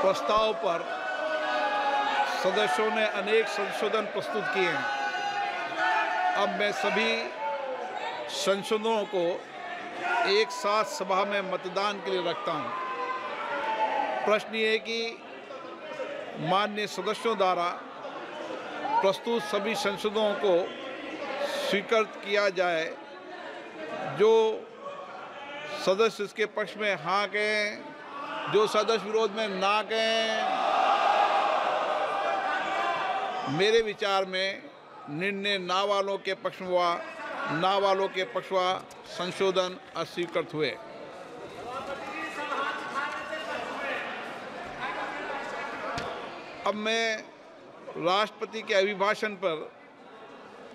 प्रस्ताव पर सदस्यों ने अनेक संशोधन प्रस्तुत किए हैं। अब मैं सभी संशोधनों को एक साथ सभा में मतदान के लिए रखता हूं। प्रश्न ये है कि माननीय सदस्यों द्वारा प्रस्तुत सभी संशोधनों को स्वीकृत किया जाए। जो सदस्य इसके पक्ष में हाँ कहें, जो सदस्य विरोध में ना कहें। मेरे विचार में निर्णय ना वालों के पक्ष में हुआ, ना वालों के पक्ष हुआ, संशोधन अस्वीकृत हुए। अब मैं राष्ट्रपति के अभिभाषण पर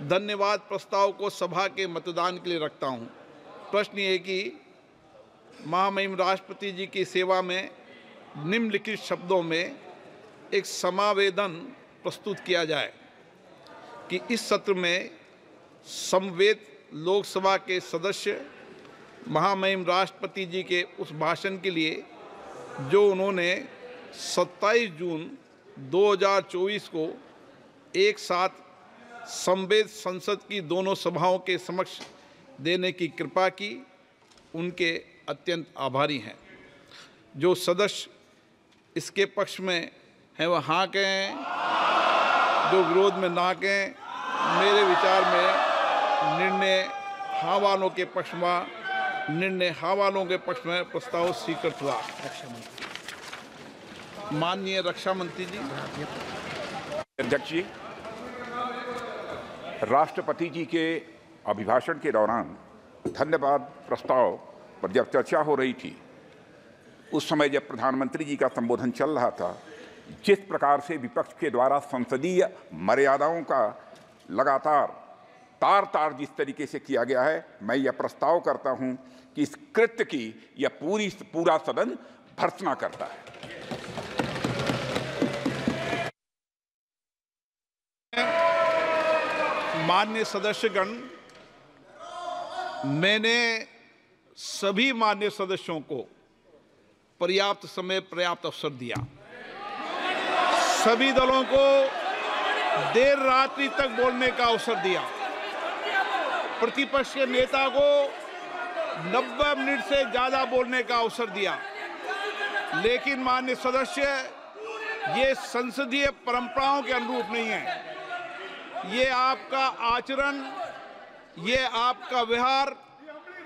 धन्यवाद प्रस्ताव को सभा के मतदान के लिए रखता हूं। प्रश्न ये है कि महामहिम राष्ट्रपति जी की सेवा में निम्नलिखित शब्दों में एक समावेदन प्रस्तुत किया जाए कि इस सत्र में समवेत लोकसभा के सदस्य महामहिम राष्ट्रपति जी के उस भाषण के लिए जो उन्होंने 27 जून 2024 को एक साथ समवेत संसद की दोनों सभाओं के समक्ष देने की कृपा की, उनके अत्यंत आभारी हैं। जो सदस्य इसके पक्ष में हैं वह हाँ कहें, जो विरोध में ना कहें। मेरे विचार में निर्णय हाँ वालों के पक्ष में, निर्णय हाँ वालों के पक्ष में प्रस्ताव स्वीकृत हुआ। माननीय रक्षा मंत्री जी। अध्यक्ष जी, राष्ट्रपति जी के अभिभाषण के दौरान धन्यवाद प्रस्ताव पर जब चर्चा हो रही थी, उस समय जब प्रधानमंत्री जी का संबोधन चल रहा था, जिस प्रकार से विपक्ष के द्वारा संसदीय मर्यादाओं का लगातार तार जिस तरीके से किया गया है, मैं यह प्रस्ताव करता हूं कि इस कृत्य की यह पूरा सदन भर्त्सना करता है। माननीय सदस्यगण, मैंने सभी माननीय सदस्यों को पर्याप्त समय, पर्याप्त अवसर दिया। सभी दलों को देर रात्रि तक बोलने का अवसर दिया। प्रतिपक्ष के नेता को 90 मिनट से ज्यादा बोलने का अवसर दिया। लेकिन माननीय सदस्य, ये संसदीय परंपराओं के अनुरूप नहीं है। ये आपका आचरण, ये आपका व्यवहार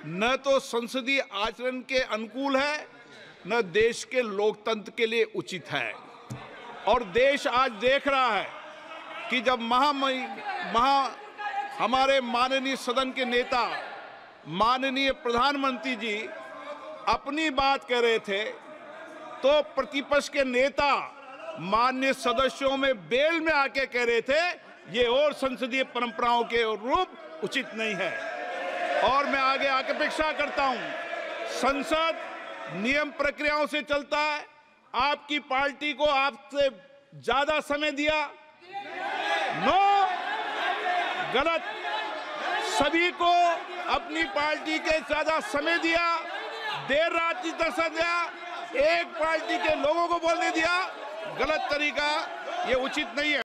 न तो संसदीय आचरण के अनुकूल है, न देश के लोकतंत्र के लिए उचित है। और देश आज देख रहा है कि जब हमारे माननीय सदन के नेता, माननीय प्रधानमंत्री जी अपनी बात कह रहे थे, तो प्रतिपक्ष के नेता माननीय सदस्यों में बेल में आके कह रहे थे ये और संसदीय परंपराओं के रूप उचित नहीं है। और मैं आगे आके अपेक्षा करता हूं, संसद नियम प्रक्रियाओं से चलता है। आपकी पार्टी को आपसे ज्यादा समय दिया, नो, गलत। सभी को अपनी पार्टी के ज्यादा समय दिया, देर रात तक दिया, एक पार्टी के लोगों को बोलने दिया, गलत तरीका, ये उचित नहीं है।